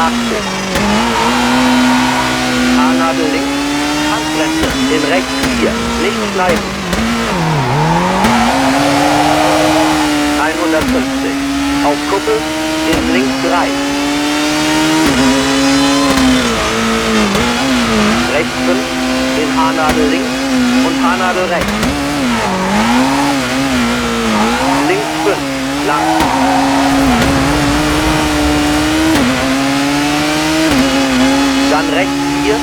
80. Haarnadel links, Handbremse, in rechts 4, nicht schneiden. 150. Auf Kuppel, in links 3. Rechts 5, in Haarnadel links und Haarnadel rechts. Links 5, lang. Dann rechts 4,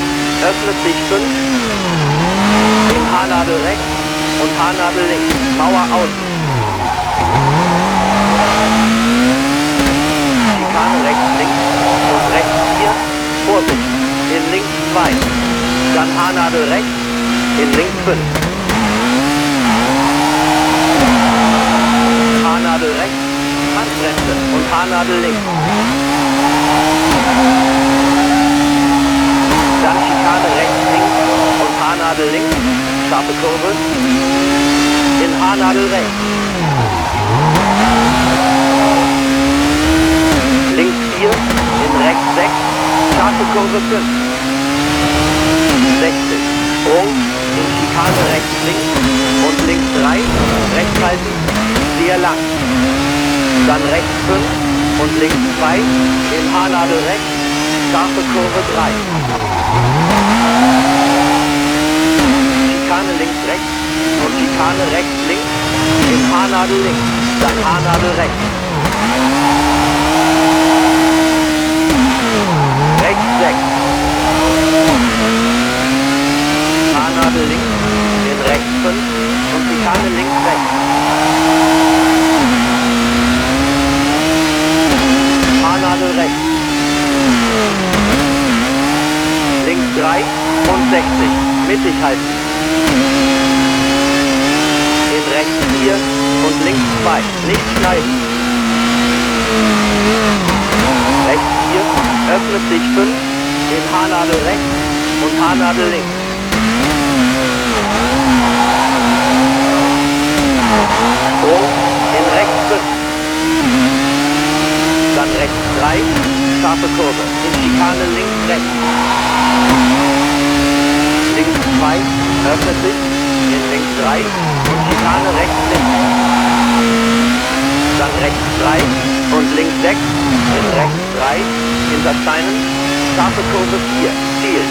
öffnet sich 5, in Haarnadel rechts und Haarnadel links, Mauer außen. Schikane rechts links und rechts 4, Vorsicht, in links 2. Dann Haarnadel rechts, in links 5. Haarnadel rechts, Handbremse und Haarnadel links. Dann Schikane rechts links und Haarnadel links, scharfe Kurve, in Haarnadel rechts. Links 4, in rechts 6, scharfe Kurve 5. 60, Sprung, in Schikane rechts links und links 3, rechts halten, sehr lang. Dann rechts 5 und links 2, in Haarnadel rechts, scharfe Kurve 3. Schikane links rechts und Schikane rechts links, in Haarnadel links, dann Haarnadel rechts. Rechts 6. Haarnadel links, in rechts 5 und Schikane links rechts. Haarnadel rechts. Links 3 und 60, mittig halten. In rechts 4 und links 2, nicht schneiden. Rechts 4, öffnet sich 5, in Haarnadel rechts und Haarnadel links. Sprung, in rechts 5. Dann rechts 3, scharfe Kurve, in Schikane links rechts. Links 2, öffnet sich, in links 3 und Schikane rechts links. Dann rechts 3 und links 6, in rechts 3, hinter Steinen, scharfe Kurve 4, Ziel.